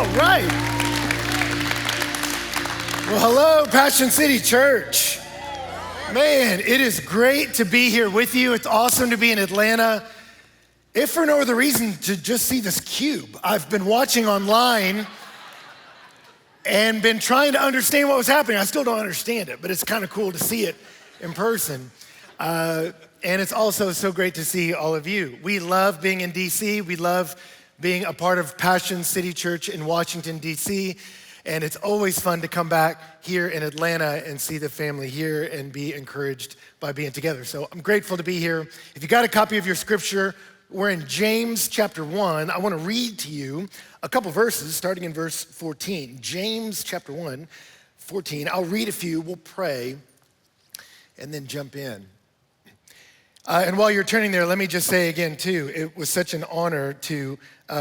All right. Well, hello, Passion City Church. Man, it is great to be here with you. It's awesome to be in Atlanta. If for no other reason, to just see this cube. I've been watching online and been trying to understand what was happening. I still don't understand it, but it's kind of cool to see it in person. And it's also so great to see all of you. We love being in D.C. We love being a part of Passion City Church in Washington, D.C. And it's always fun to come back here in Atlanta and see the family here and be encouraged by being together. So I'm grateful to be here. If you got a copy of your scripture, we're in James chapter 1. I want to read to you a couple verses starting in verse 14. James chapter 1, 14. I'll read a few, we'll pray, and then jump in. And while you're turning there, let me just say again, too, it was such an honor to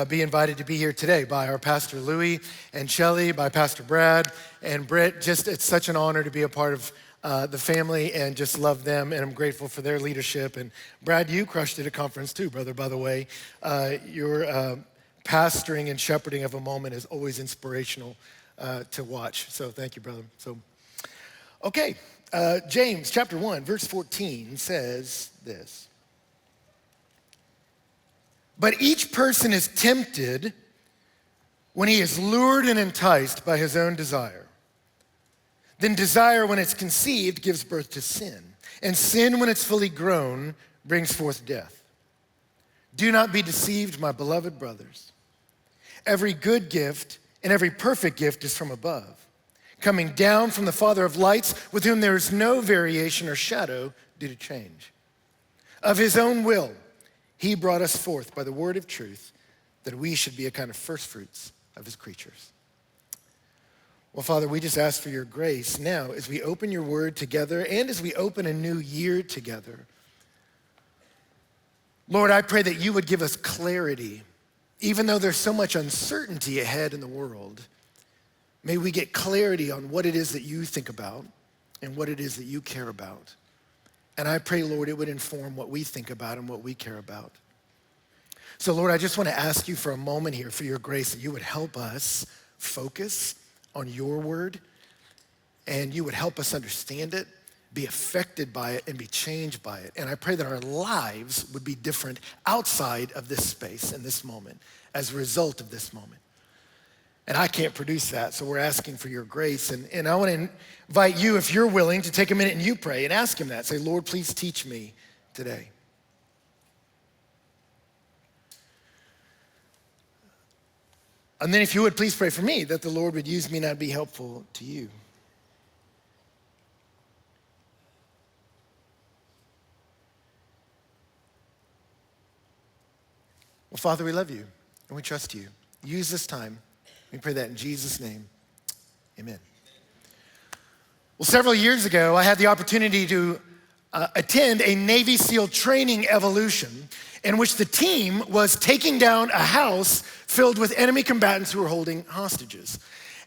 be invited to be here today by our Pastor Louie and Shelley, by Pastor Brad and Britt. Just, it's such an honor to be a part of the family and just love them, and I'm grateful for their leadership. And Brad, you crushed it at conference too, brother, by the way. Your pastoring and shepherding of a moment is always inspirational to watch. So thank you, brother. So, okay. James chapter 1, verse 14 says this. But each person is tempted when he is lured and enticed by his own desire. Then desire, when it's conceived, gives birth to sin. And sin, when it's fully grown, brings forth death. Do not be deceived, my beloved brothers. Every good gift and every perfect gift is from above, coming down from the Father of lights, with whom there is no variation or shadow due to change. Of his own will, he brought us forth by the word of truth, that we should be a kind of first fruits of his creatures. Well, Father, we just ask for your grace now as we open your word together and as we open a new year together. Lord, I pray that you would give us clarity, even though there's so much uncertainty ahead in the world. May we get clarity on what it is that you think about and what it is that you care about. And I pray, Lord, it would inform what we think about and what we care about. So, Lord, I just want to ask you for a moment here for your grace, that you would help us focus on your word, and you would help us understand it, be affected by it, and be changed by it. And I pray that our lives would be different outside of this space and this moment as a result of this moment. And I can't produce that, so we're asking for your grace. And I want to invite you, if you're willing, to take a minute and you pray and ask him that. Say, Lord, please teach me today. And then if you would, please pray for me, that the Lord would use me and I'd be helpful to you. Well, Father, we love you and we trust you. Use this time. We pray that in Jesus' name, amen. Well, several years ago, I had the opportunity to attend a Navy SEAL training evolution in which the team was taking down a house filled with enemy combatants who were holding hostages.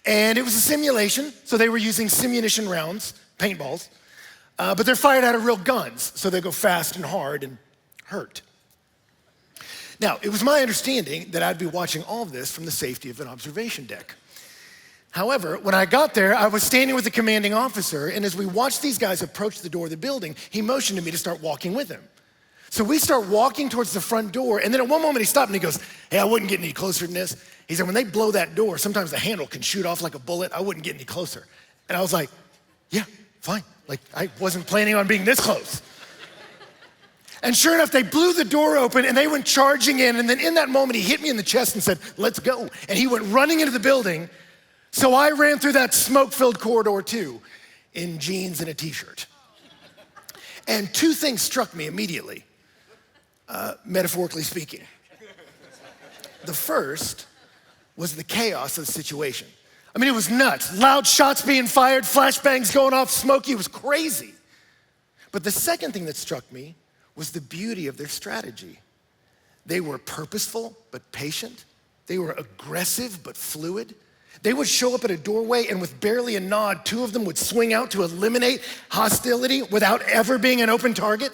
And it was a simulation, so they were using simunition rounds, paintballs, but they're fired out of real guns, so they go fast and hard and hurt. Now, it was my understanding that I'd be watching all of this from the safety of an observation deck. However, when I got there, I was standing with the commanding officer, and as we watched these guys approach the door of the building, he motioned to me to start walking with him. So we start walking towards the front door, and then at one moment he stopped and he goes, hey, I wouldn't get any closer than this. He said, when they blow that door, sometimes the handle can shoot off like a bullet. I wouldn't get any closer. And I was like, yeah, fine. Like, I wasn't planning on being this close. And sure enough, they blew the door open and they went charging in. And then in that moment, he hit me in the chest and said, let's go. And he went running into the building. So I ran through that smoke-filled corridor too, in jeans and a t-shirt. And two things struck me immediately, metaphorically speaking. The first was the chaos of the situation. I mean, it was nuts. Loud shots being fired, flashbangs going off, smoky, it was crazy. But the second thing that struck me was the beauty of their strategy. They were purposeful but patient. They were aggressive but fluid. They would show up at a doorway and with barely a nod, two of them would swing out to eliminate hostility without ever being an open target.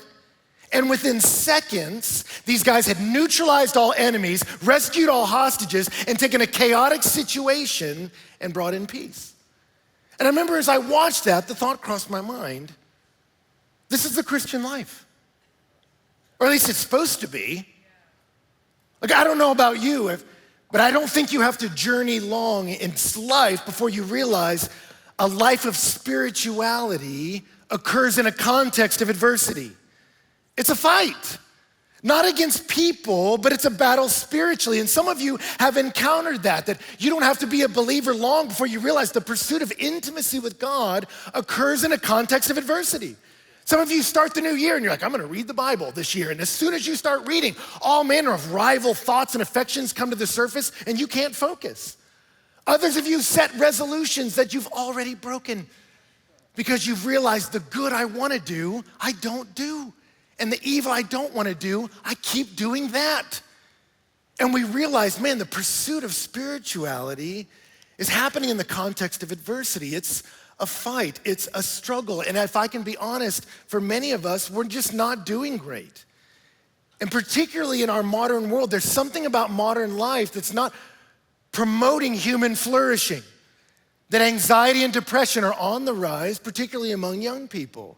And within seconds, these guys had neutralized all enemies, rescued all hostages, and taken a chaotic situation and brought in peace. And I remember as I watched that, the thought crossed my mind, this is the Christian life. Or at least it's supposed to be. Like, I don't know about you, but I don't think you have to journey long in life before you realize a life of spirituality occurs in a context of adversity. It's a fight, not against people, but it's a battle spiritually. And some of you have encountered that you don't have to be a believer long before you realize the pursuit of intimacy with God occurs in a context of adversity. Some of you start the new year and you're like, I'm gonna read the Bible this year. And as soon as you start reading, all manner of rival thoughts and affections come to the surface and you can't focus. Others of you set resolutions that you've already broken because you've realized the good I wanna do, I don't do. And the evil I don't wanna do, I keep doing that. And we realize, man, the pursuit of spirituality is happening in the context of adversity. It's a fight, it's a struggle. And if I can be honest, for many of us, we're just not doing great. And particularly in our modern world, there's something about modern life that's not promoting human flourishing. That anxiety and depression are on the rise, particularly among young people.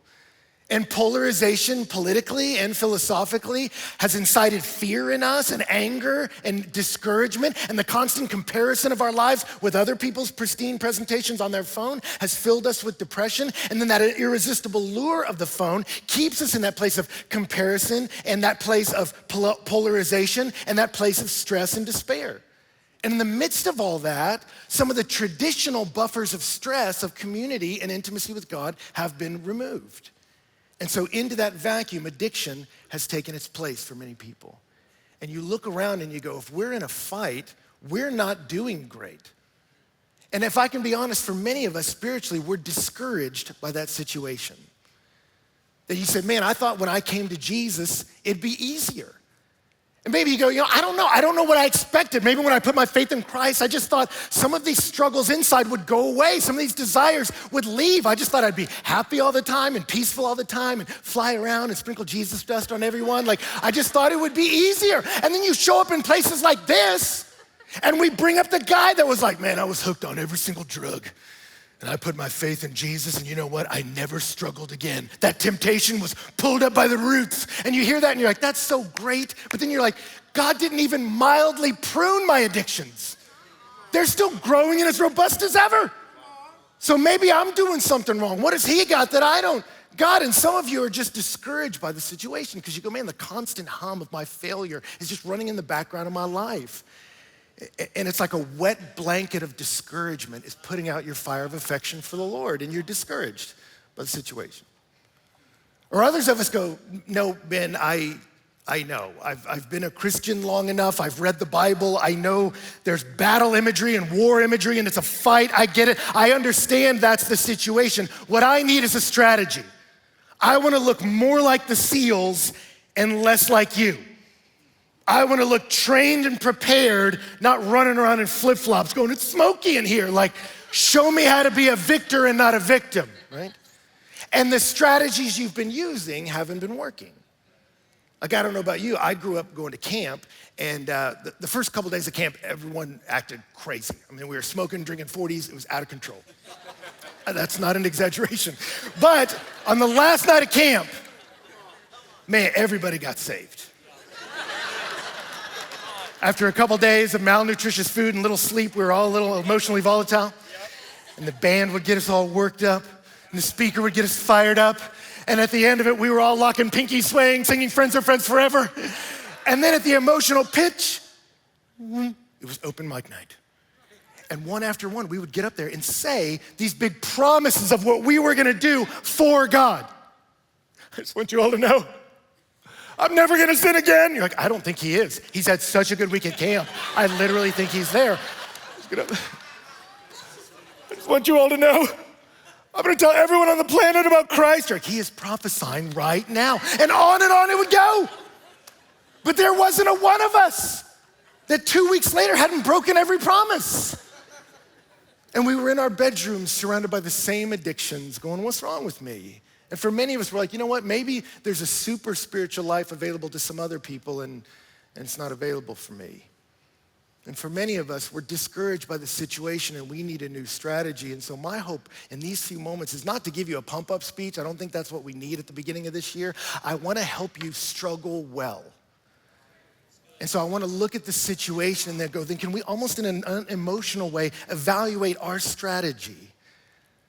And polarization politically and philosophically has incited fear in us and anger and discouragement, and the constant comparison of our lives with other people's pristine presentations on their phone has filled us with depression. And then that irresistible lure of the phone keeps us in that place of comparison and that place of polarization and that place of stress and despair. And in the midst of all that, some of the traditional buffers of stress of community and intimacy with God have been removed. And so into that vacuum, addiction has taken its place for many people. And you look around and you go, if we're in a fight, we're not doing great. And if I can be honest, for many of us spiritually, we're discouraged by that situation. That you said, man, I thought when I came to Jesus, it'd be easier. And maybe you go, I don't know what I expected. Maybe when I put my faith in Christ, I just thought some of these struggles inside would go away. Some of these desires would leave. I just thought I'd be happy all the time and peaceful all the time and fly around and sprinkle Jesus dust on everyone. Like, I just thought it would be easier. And then you show up in places like this and we bring up the guy that was like, man, I was hooked on every single drug. And I put my faith in Jesus, and you know what? I never struggled again. That temptation was pulled up by the roots. And you hear that and you're like, that's so great. But then you're like, God didn't even mildly prune my addictions. They're still growing and as robust as ever. So maybe I'm doing something wrong. What has he got that I don't? God, and some of you are just discouraged by the situation because you go, man, the constant hum of my failure is just running in the background of my life. And it's like a wet blanket of discouragement is putting out your fire of affection for the Lord, and you're discouraged by the situation. Or others of us go, no, Ben, I know. I've been a Christian long enough. I've read the Bible. I know there's battle imagery and war imagery, and it's a fight. I get it. I understand that's the situation. What I need is a strategy. I want to look more like the SEALs and less like you. I want to look trained and prepared, not running around in flip-flops going, it's smoky in here. Like, show me how to be a victor and not a victim, right? And the strategies you've been using haven't been working. Like, I don't know about you, I grew up going to camp, and the first couple days of camp, everyone acted crazy. I mean, we were smoking, drinking 40s, it was out of control. That's not an exaggeration. But on the last night of camp, man, everybody got saved. After a couple days of malnutritious food and little sleep, we were all a little emotionally volatile. And the band would get us all worked up, and the speaker would get us fired up. And at the end of it, we were all locking pinky swaying, singing Friends Are Friends Forever. And then at the emotional pitch, it was open mic night. And one after one, we would get up there and say these big promises of what we were gonna do for God. I just want you all to know, I'm never gonna sin again. You're like, I don't think he is. He's had such a good week at camp. I literally think he's there. I just want you all to know, I'm gonna tell everyone on the planet about Christ. You're like, he is prophesying right now. And on it would go. But there wasn't a one of us that 2 weeks later hadn't broken every promise. And we were in our bedrooms surrounded by the same addictions going, what's wrong with me? And for many of us, we're like, you know what? Maybe there's a super spiritual life available to some other people and it's not available for me. And for many of us, we're discouraged by the situation and we need a new strategy. And so my hope in these few moments is not to give you a pump-up speech. I don't think that's what we need at the beginning of this year. I want to help you struggle well. And so I want to look at the situation and then can we almost in an emotional way evaluate our strategy?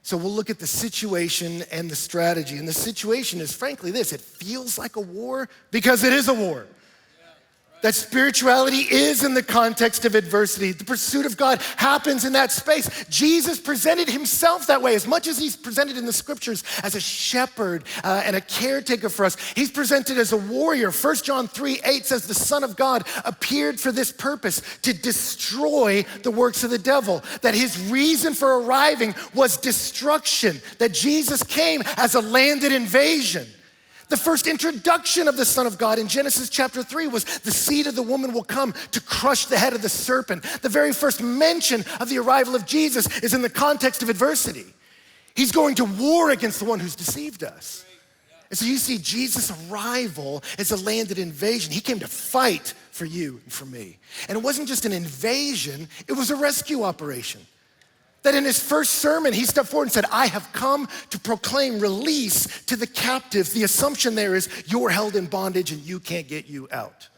So we'll look at the situation and the strategy. And the situation is frankly this: it feels like a war because it is a war. That spirituality is in the context of adversity. The pursuit of God happens in that space. Jesus presented himself that way. As much as he's presented in the scriptures as a shepherd and a caretaker for us, he's presented as a warrior. 1 John 3:8 says the Son of God appeared for this purpose, to destroy the works of the devil. That his reason for arriving was destruction. That Jesus came as a landed invasion. The first introduction of the Son of God in Genesis chapter 3 was the seed of the woman will come to crush the head of the serpent. The very first mention of the arrival of Jesus is in the context of adversity. He's going to war against the one who's deceived us. And so you see Jesus' arrival as a landed invasion. He came to fight for you and for me. And it wasn't just an invasion, it was a rescue operation. That in his first sermon, he stepped forward and said, I have come to proclaim release to the captives. The assumption there is you're held in bondage and you can't get you out.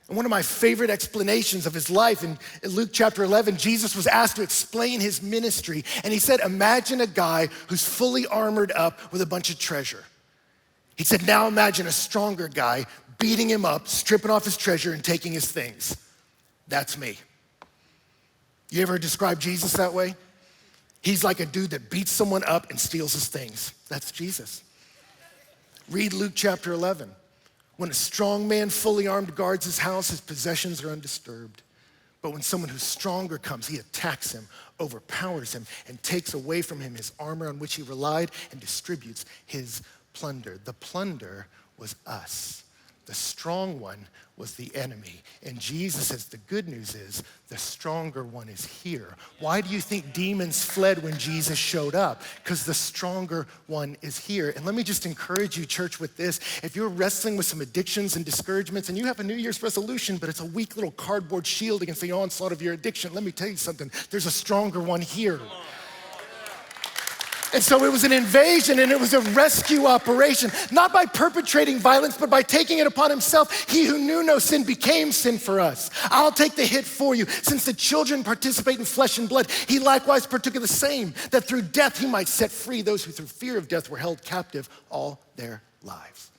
And one of my favorite explanations of his life in Luke chapter 11, Jesus was asked to explain his ministry. And he said, imagine a guy who's fully armored up with a bunch of treasure. He said, now imagine a stronger guy beating him up, stripping off his treasure and taking his things. That's me. You ever describe Jesus that way? He's like a dude that beats someone up and steals his things. That's Jesus. Read Luke chapter 11. When a strong man fully armed guards his house, his possessions are undisturbed. But when someone who's stronger comes, he attacks him, overpowers him, and takes away from him his armor on which he relied and distributes his plunder. The plunder was us. The strong one was the enemy. And Jesus says the good news is the stronger one is here. Why do you think demons fled when Jesus showed up? Because the stronger one is here. And let me just encourage you, church, with this. If you're wrestling with some addictions and discouragements and you have a New Year's resolution, but it's a weak little cardboard shield against the onslaught of your addiction, let me tell you something. There's a stronger one here. And so it was an invasion and it was a rescue operation, not by perpetrating violence, but by taking it upon himself. He who knew no sin became sin for us. I'll take the hit for you. Since the children participate in flesh and blood, he likewise partook of the same, that through death he might set free those who through fear of death were held captive all their lives.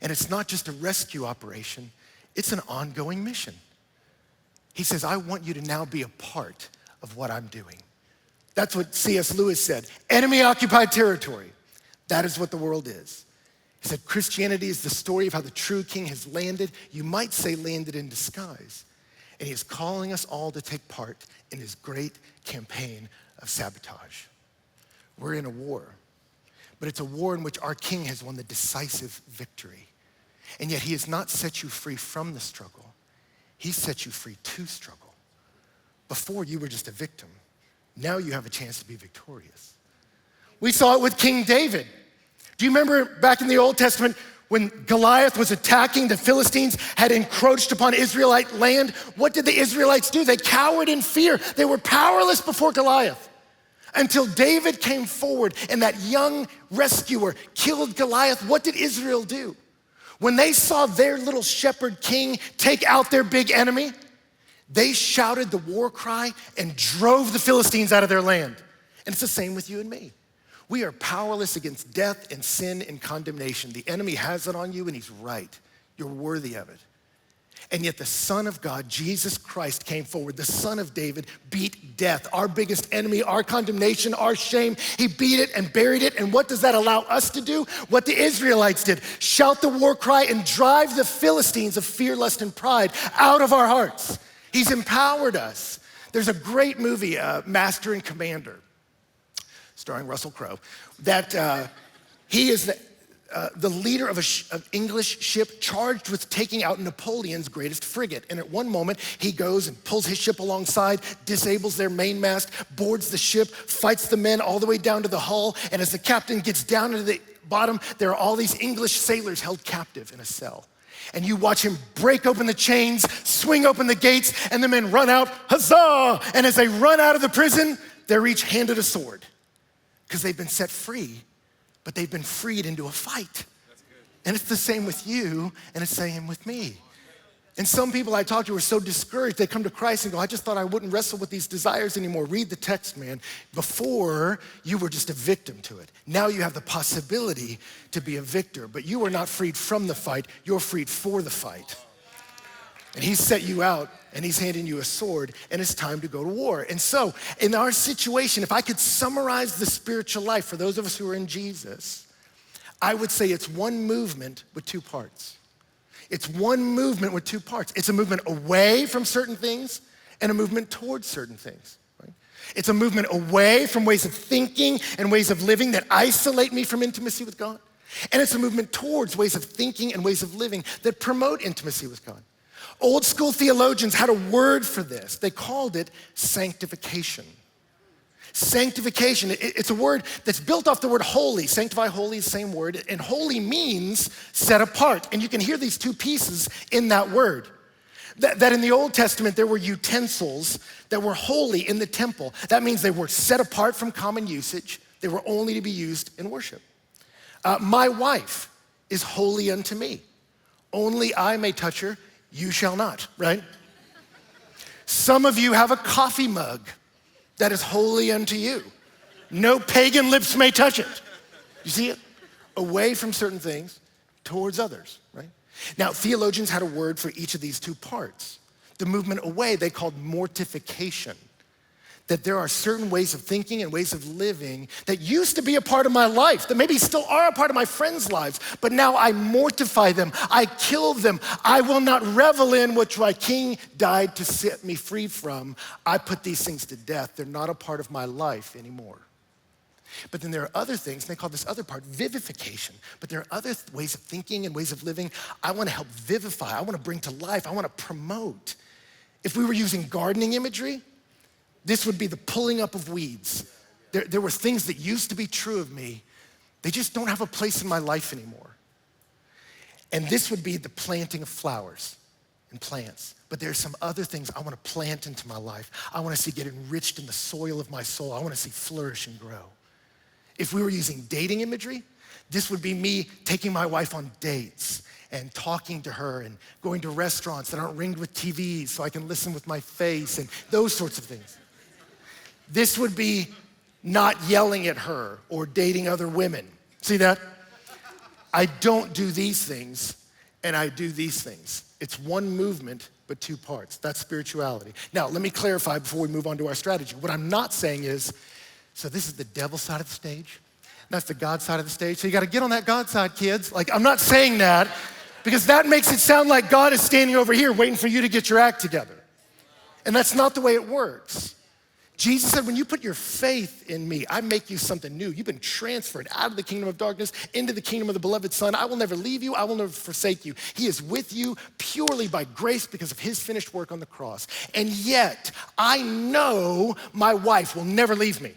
And it's not just a rescue operation, it's an ongoing mission. He says, I want you to now be a part of what I'm doing. That's what C.S. Lewis said, enemy-occupied territory. That is what the world is. He said, Christianity is the story of how the true king has landed, you might say landed in disguise. And he is calling us all to take part in his great campaign of sabotage. We're in a war, but it's a war in which our king has won the decisive victory. And yet he has not set you free from the struggle. He set you free to struggle. Before you were just a victim. Now you have a chance to be victorious. We saw it with King David. Do you remember back in the Old Testament when Goliath was attacking, the Philistines had encroached upon Israelite land? What did the Israelites do? They cowered in fear. They were powerless before Goliath until David came forward and that young rescuer killed Goliath. What did Israel do? When they saw their little shepherd king take out their big enemy, they shouted the war cry and drove the Philistines out of their land. And it's the same with you and me. We are powerless against death and sin and condemnation. The enemy has it on you and he's right. You're worthy of it. And yet the Son of God, Jesus Christ, came forward. The Son of David beat death, our biggest enemy, our condemnation, our shame. He beat it and buried it. And what does that allow us to do? What the Israelites did, shout the war cry and drive the Philistines of fear, lust, and pride out of our hearts. He's empowered us. There's a great movie, Master and Commander, starring Russell Crowe, that he is the leader of an English ship charged with taking out Napoleon's greatest frigate. And at one moment, he goes and pulls his ship alongside, disables their mainmast, boards the ship, fights the men all the way down to the hull. And as the captain gets down into the bottom, there are all these English sailors held captive in a cell. And you watch him break open the chains, swing open the gates, and the men run out, huzzah! And as they run out of the prison, they're each handed a sword because they've been set free, but they've been freed into a fight. And it's the same with you, and it's the same with me. And some people I talk to are so discouraged, they come to Christ and go, I just thought I wouldn't wrestle with these desires anymore. Read the text, man. Before, you were just a victim to it. Now you have the possibility to be a victor, but you are not freed from the fight, you're freed for the fight. And he's set you out, and he's handing you a sword, and it's time to go to war. And so, in our situation, if I could summarize the spiritual life for those of us who are in Jesus, I would say it's one movement with two parts. It's one movement with two parts. It's a movement away from certain things and a movement towards certain things. Right? It's a movement away from ways of thinking and ways of living that isolate me from intimacy with God. And it's a movement towards ways of thinking and ways of living that promote intimacy with God. Old school theologians had a word for this. They called it sanctification. Sanctification, it's a word that's built off the word holy. Sanctify, holy, same word. And holy means set apart. And you can hear these two pieces in that word. That in the Old Testament, there were utensils that were holy in the temple. That means they were set apart from common usage. They were only to be used in worship. My wife is holy unto me. Only I may touch her, you shall not, right? Some of you have a coffee mug that is holy unto you. No pagan lips may touch it. You see it? Away from certain things, towards others, right? Now, theologians had a word for each of these two parts. The movement away, they called mortification. That there are certain ways of thinking and ways of living that used to be a part of my life, that maybe still are a part of my friends' lives, but now I mortify them, I kill them. I will not revel in what my King died to set me free from. I put these things to death. They're not a part of my life anymore. But then there are other things, and they call this other part vivification. But there are other ways of thinking and ways of living I want to help vivify, I want to bring to life, I want to promote. If we were using gardening imagery, this would be the pulling up of weeds. There were things that used to be true of me. They just don't have a place in my life anymore. And this would be the planting of flowers and plants. But there's some other things I want to plant into my life. I want to see get enriched in the soil of my soul. I want to see flourish and grow. If we were using dating imagery, this would be me taking my wife on dates and talking to her and going to restaurants that aren't ringed with TVs so I can listen with my face and those sorts of things. This would be not yelling at her or dating other women. See that? I don't do these things, and I do these things. It's one movement, but two parts. That's spirituality. Now, let me clarify before we move on to our strategy. What I'm not saying is, so this is the devil side of the stage, that's the God side of the stage, so you gotta get on that God side, kids. Like, I'm not saying that, because that makes it sound like God is standing over here waiting for you to get your act together. And that's not the way it works. Jesus said, when you put your faith in me, I make you something new. You've been transferred out of the kingdom of darkness into the kingdom of the beloved Son. I will never leave you. I will never forsake you. He is with you purely by grace because of his finished work on the cross. And yet, I know my wife will never leave me.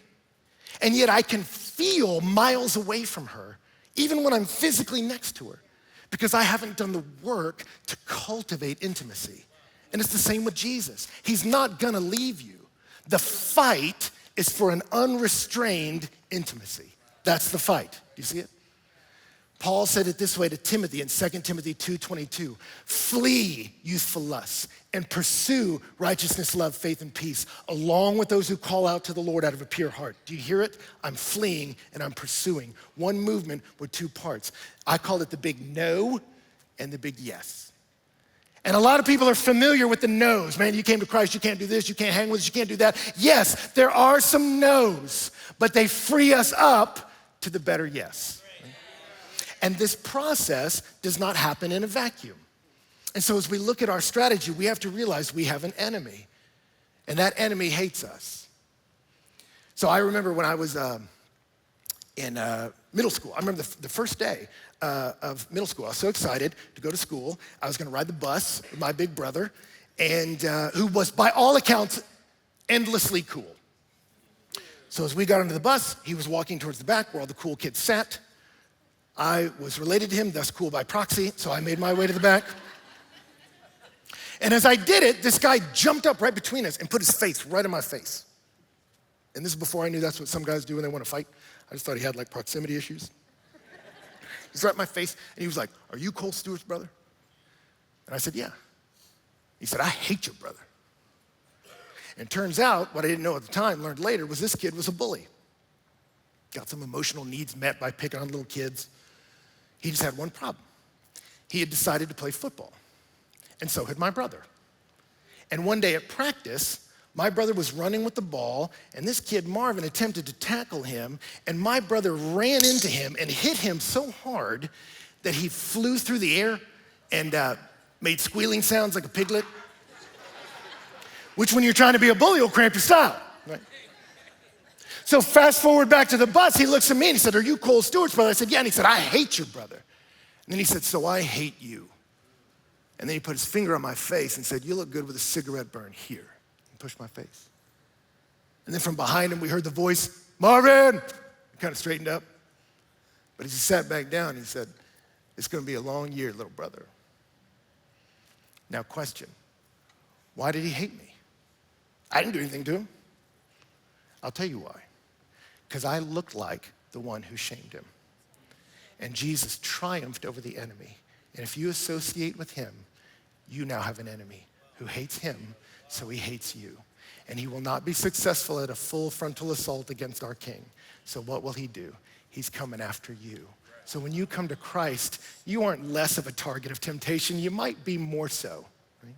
And yet I can feel miles away from her, even when I'm physically next to her, because I haven't done the work to cultivate intimacy. And it's the same with Jesus. He's not gonna leave you. The fight is for an unrestrained intimacy. That's the fight. Do you see it? Paul said it this way to Timothy in 2 Timothy 2:22. Flee youthful lusts and pursue righteousness, love, faith, and peace, along with those who call out to the Lord out of a pure heart. Do you hear it? I'm fleeing and I'm pursuing. One movement with two parts. I call it the big no and the big yes. And a lot of people are familiar with the no's. Man, you came to Christ, you can't do this, you can't hang with us, you can't do that. Yes, there are some no's, but they free us up to the better yes. And this process does not happen in a vacuum. And so as we look at our strategy, we have to realize we have an enemy, and that enemy hates us. So I remember when I was in middle school, I remember the first day of middle school. I was so excited to go to school. I was gonna ride the bus with my big brother, and who was, by all accounts, endlessly cool. So as we got onto the bus, he was walking towards the back where all the cool kids sat. I was related to him, thus cool by proxy, so I made my way to the back. And as I did it, this guy jumped up right between us and put his face right in my face. And this is before I knew that's what some guys do when they want to fight. I just thought he had like proximity issues. He's right in my face, and he was like, "Are you Cole Stewart's brother?" And I said, "Yeah." He said, "I hate your brother." And it turns out, what I didn't know at the time, learned later, was this kid was a bully. Got some emotional needs met by picking on little kids. He just had one problem. He had decided to play football, and so had my brother. And one day at practice, my brother was running with the ball, and this kid, Marvin, attempted to tackle him, and my brother ran into him and hit him so hard that he flew through the air and made squealing sounds like a piglet, which when you're trying to be a bully will cramp your style, right? So fast forward back to the bus, he looks at me and he said, "Are you Cole Stewart's brother?" I said, "Yeah." And he said, "I hate your brother." And then he said, "So I hate you." And then he put his finger on my face and said, "You look good with a cigarette burn here." And pushed my face. And then from behind him, we heard the voice, "Marvin!" He kind of straightened up. But as he sat back down, he said, "It's gonna be a long year, little brother." Now question, why did he hate me? I didn't do anything to him. I'll tell you why. Because I looked like the one who shamed him. And Jesus triumphed over the enemy. And if you associate with him, you now have an enemy who hates him, so he hates you. And he will not be successful at a full frontal assault against our King. So what will he do? He's coming after you. So when you come to Christ, you aren't less of a target of temptation. You might be more so. Right?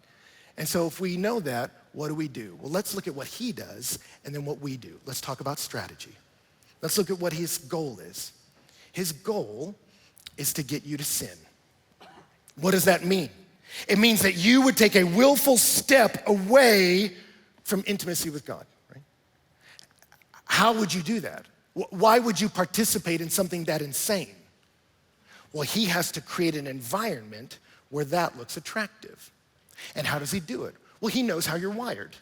And so if we know that, what do? Well, let's look at what he does and then what we do. Let's talk about strategy. Let's look at what his goal is. His goal is to get you to sin. What does that mean? It means that you would take a willful step away from intimacy with God, right? How would you do that? Why would you participate in something that insane? Well, he has to create an environment where that looks attractive. And how does he do it? Well, he knows how you're wired.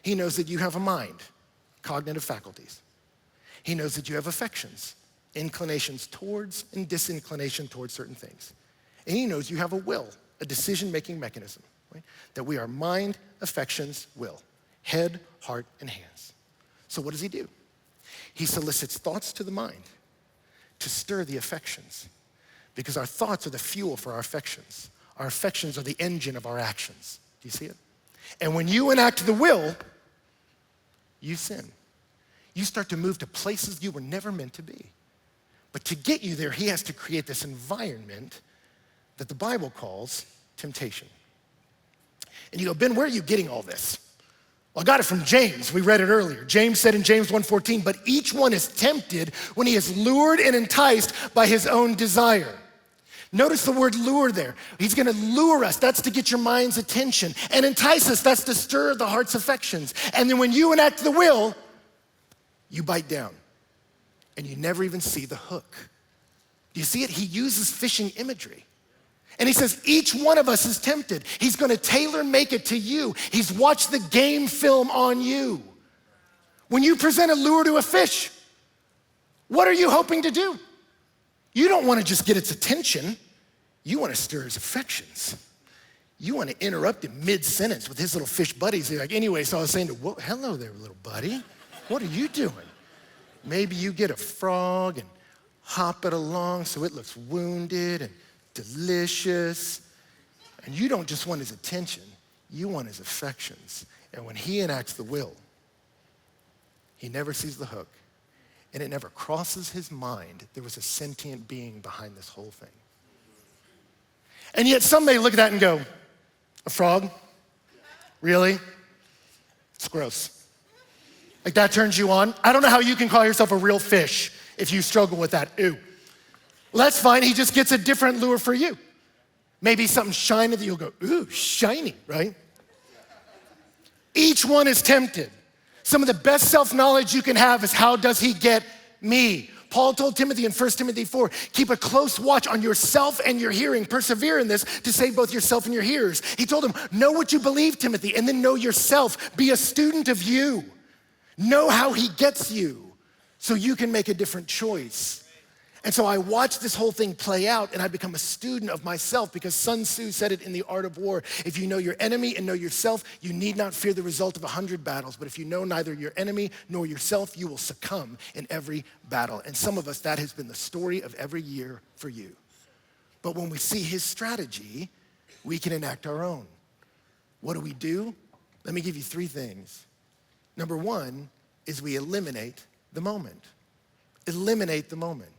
He knows that you have a mind, cognitive faculties. He knows that you have affections, inclinations towards and disinclination towards certain things. And he knows you have a will, a decision-making mechanism, right? That we are mind, affections, will, head, heart, and hands. So what does he do? He solicits thoughts to the mind to stir the affections, because our thoughts are the fuel for our affections. Our affections are the engine of our actions. Do you see it? And when you enact the will, you sin. You start to move to places you were never meant to be. But to get you there, he has to create this environment that the Bible calls temptation. And you go, "Ben, where are you getting all this?" Well, I got it from James. We read it earlier. James said in James 1:14, "But each one is tempted when he is lured and enticed by his own desire." Notice the word lure there. He's gonna lure us, that's to get your mind's attention. And entice us, that's to stir the heart's affections. And then when you enact the will, you bite down. And you never even see the hook. Do you see it? He uses fishing imagery. And he says, each one of us is tempted. He's gonna tailor make it to you. He's watched the game film on you. When you present a lure to a fish, what are you hoping to do? You don't wanna just get its attention. You wanna stir his affections. You wanna interrupt him mid-sentence with his little fish buddies. They're like, "Anyway, so I was saying, hello there, little buddy. What are you doing?" Maybe you get a frog and hop it along so it looks wounded and delicious. And you don't just want his attention, you want his affections. And when he enacts the will, he never sees the hook. And it never crosses his mind there was a sentient being behind this whole thing. And yet some may look at that and go, "A frog? Really? It's gross." Like that turns you on? I don't know how you can call yourself a real fish if you struggle with that. Ew. Well, that's fine. He just gets a different lure for you. Maybe something shiny that you'll go, "Ooh, shiny," right? Each one is tempted. Some of the best self-knowledge you can have is, how does he get me? Paul told Timothy in 1 Timothy 4, keep a close watch on yourself and your hearing. Persevere in this to save both yourself and your hearers. He told him, know what you believe, Timothy, and then know yourself. Be a student of you. Know how he gets you so you can make a different choice. And so I watched this whole thing play out, and I become a student of myself, because Sun Tzu said it in The Art of War. If you know your enemy and know yourself, you need not fear the result of 100 battles. But if you know neither your enemy nor yourself, you will succumb in every battle. And some of us, that has been the story of every year for you. But when we see his strategy, we can enact our own. What do? Let me give you 3 things. Number 1 is we eliminate the moment. Eliminate the moment.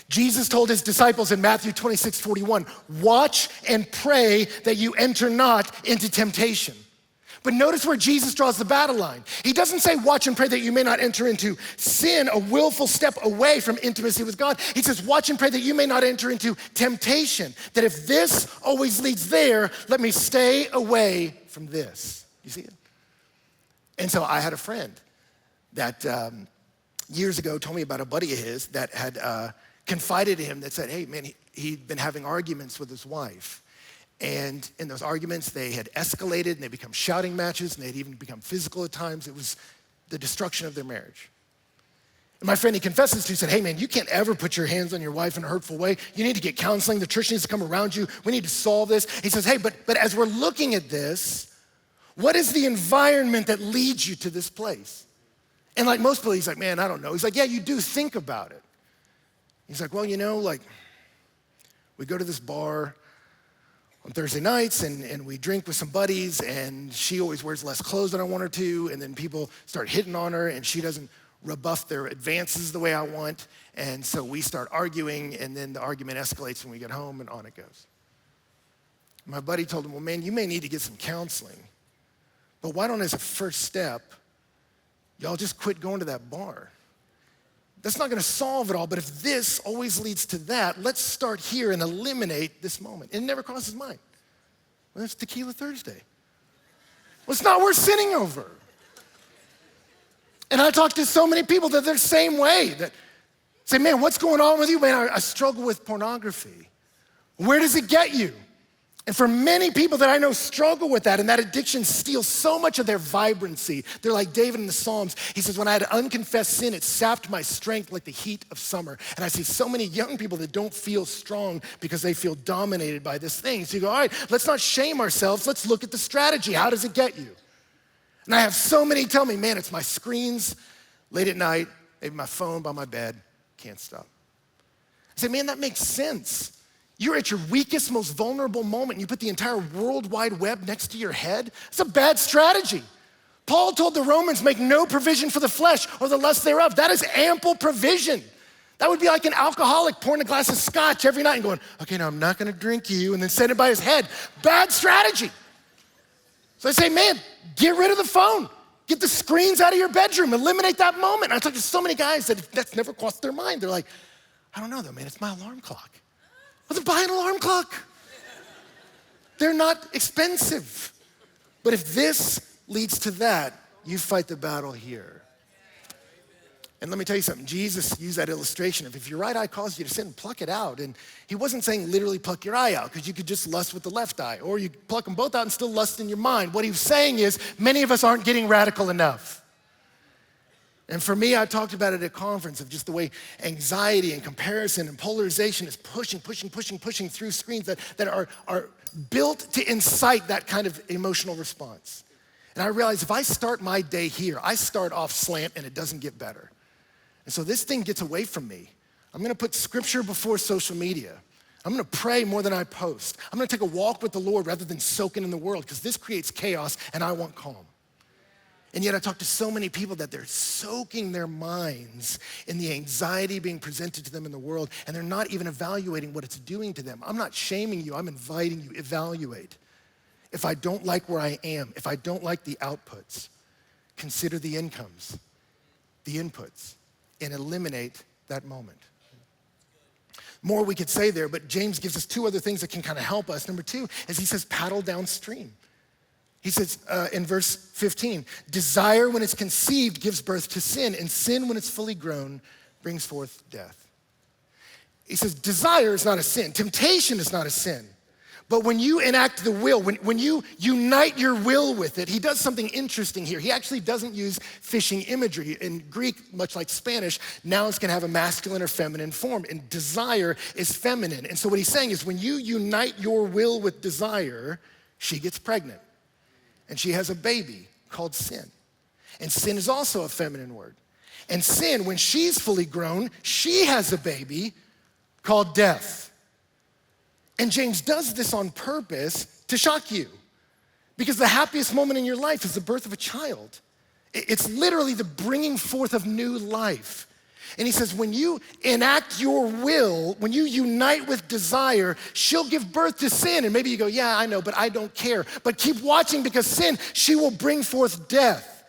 Jesus told his disciples in Matthew 26:41, watch and pray that you enter not into temptation. But notice where Jesus draws the battle line. He doesn't say watch and pray that you may not enter into sin, a willful step away from intimacy with God. He says watch and pray that you may not enter into temptation. That if this always leads there, let me stay away from this. You see it? And so I had a friend that years ago told me about a buddy of his that had confided in him, that said, hey man, he'd been having arguments with his wife. And in those arguments, they had escalated and they become shouting matches, and they'd even become physical at times. It was the destruction of their marriage. And my friend, he confesses to, he said, hey man, you can't ever put your hands on your wife in a hurtful way. You need to get counseling. The church needs to come around you. We need to solve this. He says, hey, but as we're looking at this, what is the environment that leads you to this place? And like most people, he's like, man, I don't know. He's like, yeah, you do think about it. He's like, well, like we go to this bar on Thursday nights and we drink with some buddies, and she always wears less clothes than I want her to, and then people start hitting on her and she doesn't rebuff their advances the way I want, and so we start arguing, and then the argument escalates when we get home, and on it goes. My buddy told him, well man, you may need to get some counseling, but why don't, as a first step, y'all just quit going to that bar? That's not gonna solve it all, but if this always leads to that, let's start here and eliminate this moment. It never crosses his mind. Well, it's Tequila Thursday. Well, it's not worth sinning over. And I talk to so many people that they're the same way, that say, man, what's going on with you? Man, I struggle with pornography. Where does it get you? And for many people that I know struggle with that, and that addiction steals so much of their vibrancy. They're like David in the Psalms. He says, when I had unconfessed sin, it sapped my strength like the heat of summer. And I see so many young people that don't feel strong because they feel dominated by this thing. So you go, all right, let's not shame ourselves. Let's look at the strategy. How does it get you? And I have so many tell me, man, it's my screens late at night, maybe my phone by my bed, can't stop. I say, man, that makes sense. You're at your weakest, most vulnerable moment, and you put the entire World Wide Web next to your head. It's a bad strategy. Paul told the Romans, make no provision for the flesh or the lust thereof. That is ample provision. That would be like an alcoholic pouring a glass of scotch every night and going, okay, now I'm not gonna drink you, and then set it by his head. Bad strategy. So I say, man, get rid of the phone. Get the screens out of your bedroom. Eliminate that moment. And I talk to so many guys that that's never crossed their mind. They're like, I don't know though, man, it's my alarm clock. Well, then buy an alarm clock. They're not expensive. But if this leads to that, you fight the battle here. And let me tell you something, Jesus used that illustration of if your right eye causes you to sin, pluck it out. And he wasn't saying literally pluck your eye out, because you could just lust with the left eye, or you pluck them both out and still lust in your mind. What he was saying is many of us aren't getting radical enough. And for me, I talked about it at a conference of just the way anxiety and comparison and polarization is pushing through screens that are built to incite that kind of emotional response. And I realized if I start my day here, I start off slant and it doesn't get better. And so this thing gets away from me. I'm gonna put scripture before social media. I'm gonna pray more than I post. I'm gonna take a walk with the Lord rather than soaking in the world, because this creates chaos and I want calm. And yet I talk to so many people that they're soaking their minds in the anxiety being presented to them in the world, and they're not even evaluating what it's doing to them. I'm not shaming you, I'm inviting you, evaluate. If I don't like where I am, if I don't like the outputs, consider the incomes, the inputs, and eliminate that moment. More we could say there, but James gives us 2 other things that can kind of help us. Number 2 is he says paddle downstream. He says in verse 15, desire when it's conceived gives birth to sin, and sin when it's fully grown brings forth death. He says desire is not a sin. Temptation is not a sin. But when you enact the will, when you unite your will with it, he does something interesting here. He actually doesn't use fishing imagery. In Greek, much like Spanish, nouns can have a masculine or feminine form, and desire is feminine. And so what he's saying is when you unite your will with desire, she gets pregnant. And she has a baby called sin. And sin is also a feminine word. And sin, when she's fully grown, she has a baby called death. And James does this on purpose to shock you, because the happiest moment in your life is the birth of a child. It's literally the bringing forth of new life. And he says, when you enact your will, when you unite with desire, she'll give birth to sin. And maybe you go, yeah, I know, but I don't care. But keep watching, because sin, she will bring forth death.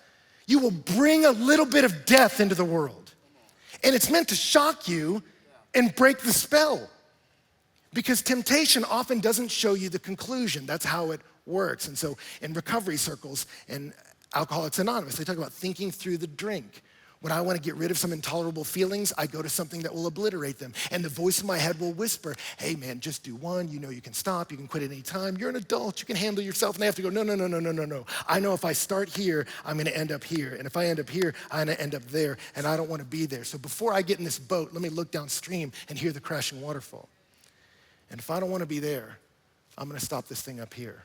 You will bring a little bit of death into the world. And it's meant to shock you and break the spell. Because temptation often doesn't show you the conclusion. That's how it works. And so in recovery circles and Alcoholics Anonymous, they talk about thinking through the drink. When I want to get rid of some intolerable feelings, I go to something that will obliterate them. And the voice in my head will whisper, hey man, just do one. You know you can stop. You can quit at any time. You're an adult. You can handle yourself. And they have to go, no. I know if I start here, I'm going to end up here. And if I end up here, I'm going to end up there. And I don't want to be there. So before I get in this boat, let me look downstream and hear the crashing waterfall. And if I don't want to be there, I'm going to stop this thing up here.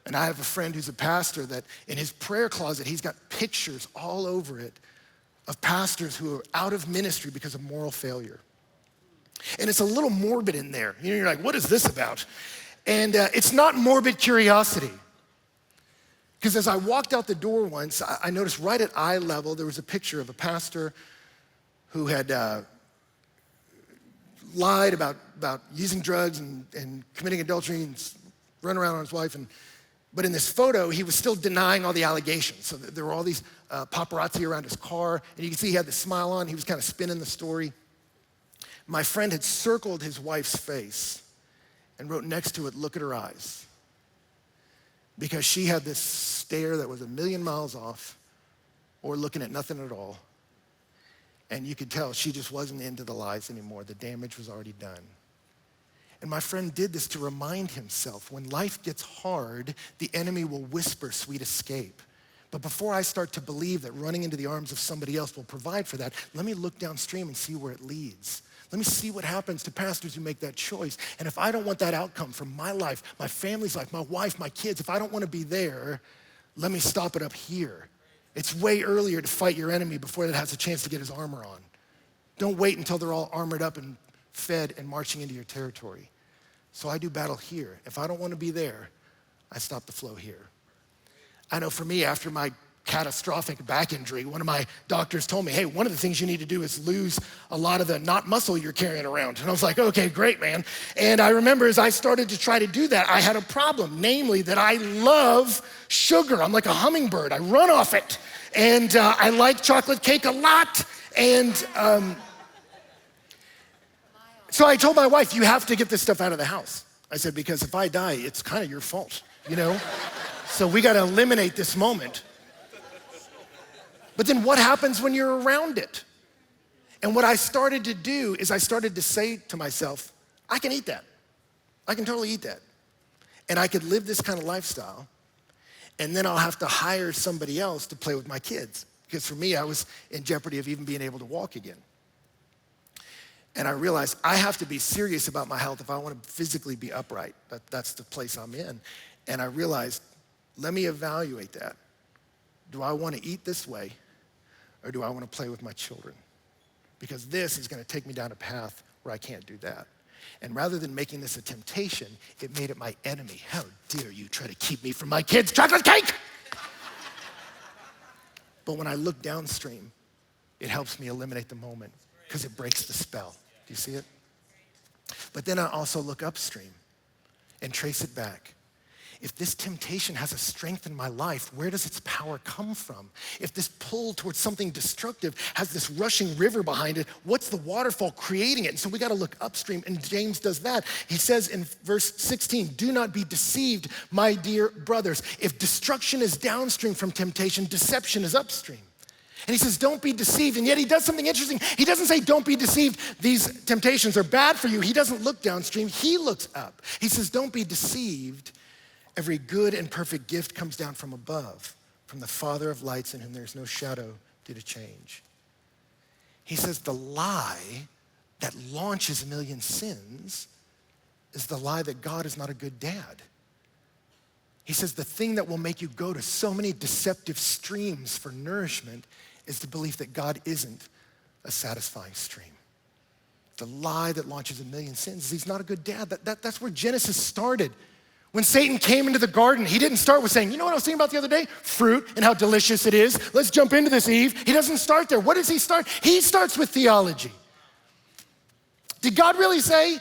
And I have a friend who's a pastor that in his prayer closet, he's got pictures all over it of pastors who are out of ministry because of moral failure. And it's a little morbid in there. You know, you're like, what is this about? And it's not morbid curiosity. Because as I walked out the door once, I noticed right at eye level, there was a picture of a pastor who had lied about using drugs and committing adultery and running around on his wife. But in this photo, he was still denying all the allegations. So there were all these paparazzi around his car, and you can see he had the smile on. He was kind of spinning the story. My friend had circled his wife's face and wrote next to it, look at her eyes. Because she had this stare that was a million miles off, or looking at nothing at all. And you could tell she just wasn't into the lies anymore. The damage was already done. And my friend did this to remind himself, when life gets hard, the enemy will whisper sweet escape. But before I start to believe that running into the arms of somebody else will provide for that, let me look downstream and see where it leads. Let me see what happens to pastors who make that choice. And if I don't want that outcome from my life, my family's life, my wife, my kids, if I don't want to be there, let me stop it up here. It's way earlier to fight your enemy before it has a chance to get his armor on. Don't wait until they're all armored up and fed and marching into your territory. So I do battle here. If I don't want to be there, I stop the flow here. I know for me, after my catastrophic back injury, one of my doctors told me, hey, one of the things you need to do is lose a lot of the not muscle you're carrying around. And I was like, okay, great, man. And I remember as I started to try to do that, I had a problem, namely that I love sugar. I'm like a hummingbird. I run off it. And I like chocolate cake a lot. And so I told my wife, you have to get this stuff out of the house. I said, because if I die, it's kind of your fault, you know? So we got to eliminate this moment. But then what happens when you're around it? And what I started to do is I started to say to myself, I can eat that. I can totally eat that. And I could live this kind of lifestyle, and then I'll have to hire somebody else to play with my kids. Because for me, I was in jeopardy of even being able to walk again. And I realized I have to be serious about my health if I want to physically be upright. That's the place I'm in. And I realized, let me evaluate that. Do I want to eat this way, or do I want to play with my children? Because this is going to take me down a path where I can't do that. And rather than making this a temptation, it made it my enemy. How dare you try to keep me from my kids' chocolate cake? But when I look downstream, it helps me eliminate the moment because it breaks the spell. Do you see it? But then I also look upstream and trace it back. If this temptation has a strength in my life, where does its power come from? If this pull towards something destructive has this rushing river behind it, what's the waterfall creating it? And so we got to look upstream, and James does that. He says in verse 16, do not be deceived, my dear brothers. If destruction is downstream from temptation, deception is upstream. And he says, don't be deceived. And yet he does something interesting. He doesn't say, don't be deceived. These temptations are bad for you. He doesn't look downstream. He looks up. He says, don't be deceived. Every good and perfect gift comes down from above, from the Father of lights in whom there's no shadow due to change. He says the lie that launches a million sins is the lie that God is not a good dad. He says the thing that will make you go to so many deceptive streams for nourishment is the belief that God isn't a satisfying stream. The lie that launches a million sins is he's not a good dad. That's where Genesis started. When Satan came into the garden, he didn't start with saying, you know what I was thinking about the other day? Fruit and how delicious it is. Let's jump into this, Eve. He doesn't start there. What does he start? He starts with theology. Did God really say,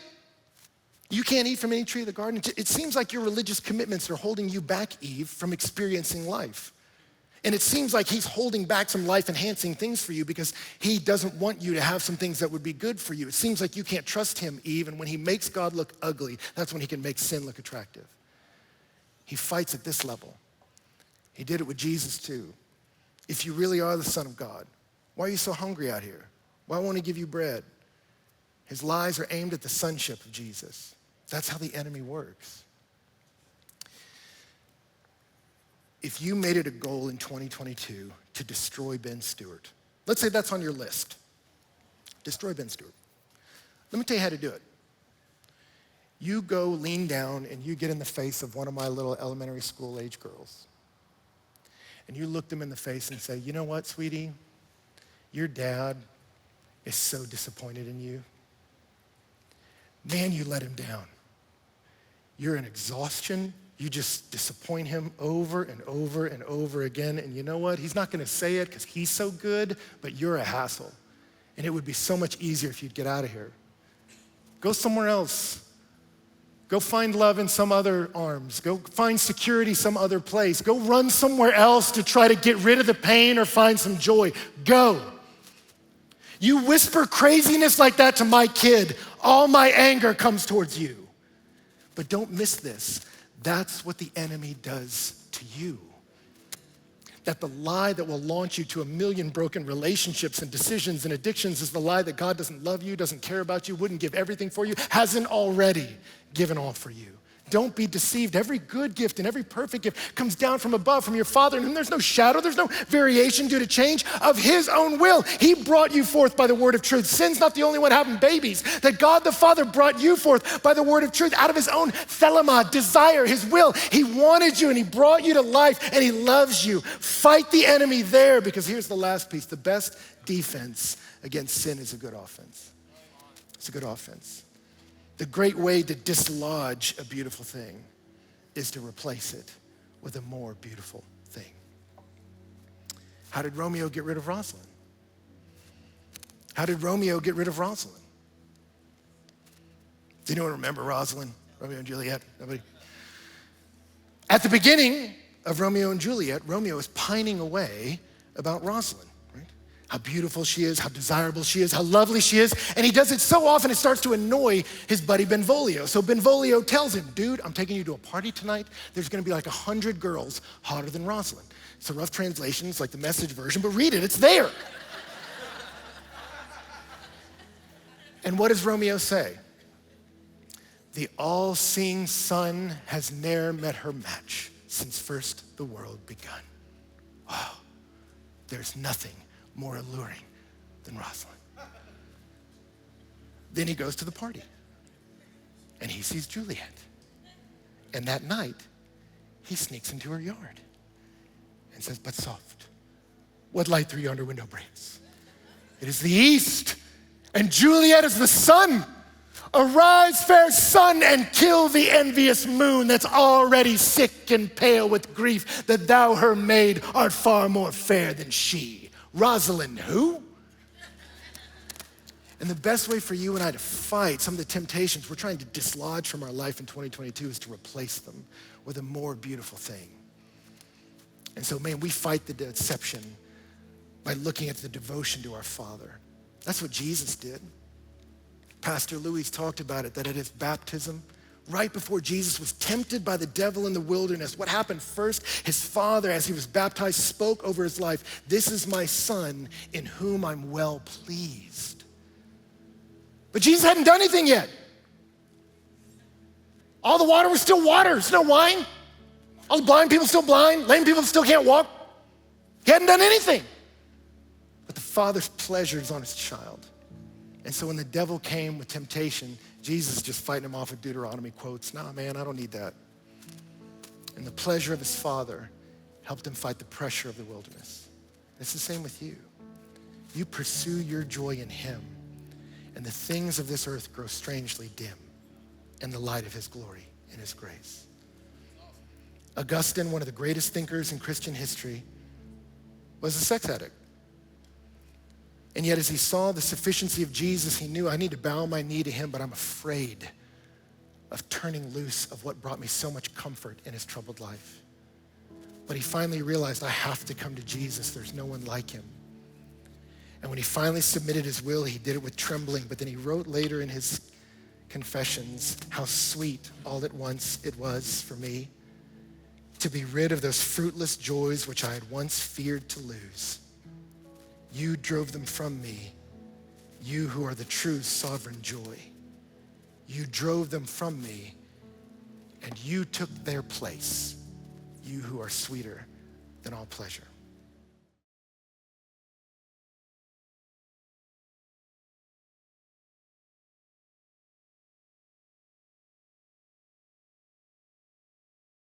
you can't eat from any tree of the garden? It seems like your religious commitments are holding you back, Eve, from experiencing life. And it seems like he's holding back some life-enhancing things for you because he doesn't want you to have some things that would be good for you. It seems like you can't trust him, Eve, and when he makes God look ugly, that's when he can make sin look attractive. He fights at this level. He did it with Jesus too. If you really are the Son of God, why are you so hungry out here? Why won't he give you bread? His lies are aimed at the sonship of Jesus. That's how the enemy works. If you made it a goal in 2022 to destroy Ben Stuart, let's say that's on your list. Destroy Ben Stuart. Let me tell you how to do it. You go lean down and you get in the face of one of my little elementary school age girls. And you look them in the face and say, you know what, sweetie? Your dad is so disappointed in you. Man, you let him down. You're in exhaustion. You just disappoint him over and over and over again. And you know what? He's not going to say it because he's so good, but you're a hassle. And it would be so much easier if you'd get out of here. Go somewhere else. Go find love in some other arms. Go find security some other place. Go run somewhere else to try to get rid of the pain or find some joy. Go. You whisper craziness like that to my kid, all my anger comes towards you. But don't miss this. That's what the enemy does to you. That the lie that will launch you to a million broken relationships and decisions and addictions is the lie that God doesn't love you, doesn't care about you, wouldn't give everything for you, hasn't already given all for you. Don't be deceived. Every good gift and every perfect gift comes down from above, from your Father, and there's no shadow, there's no variation due to change of his own will. He brought you forth by the word of truth. Sin's not the only one having babies. That God the Father brought you forth by the word of truth out of his own thelema, desire, his will. He wanted you and he brought you to life and he loves you. Fight the enemy there, because here's the last piece. The best defense against sin is a good offense. It's a good offense. The great way to dislodge a beautiful thing is to replace it with a more beautiful thing. How did Romeo get rid of Rosalind? How did Romeo get rid of Rosalind? Does anyone remember Rosalind, Romeo and Juliet? Nobody? At the beginning of Romeo and Juliet, Romeo is pining away about Rosalind. How beautiful she is, how desirable she is, how lovely she is. And he does it so often it starts to annoy his buddy Benvolio. So Benvolio tells him, dude, I'm taking you to a party tonight. There's gonna be like 100 girls hotter than Rosalind. It's a rough translation, it's like the Message version, but read it, it's there. And what does Romeo say? The all-seeing sun has ne'er met her match since first the world begun. Wow, there's nothing more alluring than Rosalind. Then he goes to the party and he sees Juliet. And that night, he sneaks into her yard and says, but soft, what light through yonder window breaks? It is the east, and Juliet is the sun. Arise, fair sun, and kill the envious moon that's already sick and pale with grief that thou, her maid, art far more fair than she. Rosalind, who? And the best way for you and I to fight some of the temptations we're trying to dislodge from our life in 2022 is to replace them with a more beautiful thing. And so, man, we fight the deception by looking at the devotion to our Father. That's what Jesus did. Pastor Louis talked about it, that at his baptism, right before Jesus was tempted by the devil in the wilderness, what happened first? His father, as he was baptized, spoke over his life, "This is my son in whom I'm well pleased." But Jesus hadn't done anything yet. All the water was still water, there's no wine. All the blind people still blind, lame people still can't walk. He hadn't done anything. But the father's pleasure is on his child. And so when the devil came with temptation, Jesus is just fighting him off with Deuteronomy quotes. "Nah, man, I don't need that." And the pleasure of his father helped him fight the pressure of the wilderness. It's the same with you. You pursue your joy in him, and the things of this earth grow strangely dim in the light of his glory and his grace. Augustine, one of the greatest thinkers in Christian history, was a sex addict. And yet as he saw the sufficiency of Jesus, he knew, I need to bow my knee to him, but I'm afraid of turning loose of what brought me so much comfort in his troubled life. But he finally realized, I have to come to Jesus. There's no one like him. And when he finally submitted his will, he did it with trembling. But then he wrote later in his Confessions, how sweet all at once it was for me to be rid of those fruitless joys which I had once feared to lose. You drove them from me, you who are the true sovereign joy. You drove them from me, and you took their place, you who are sweeter than all pleasure.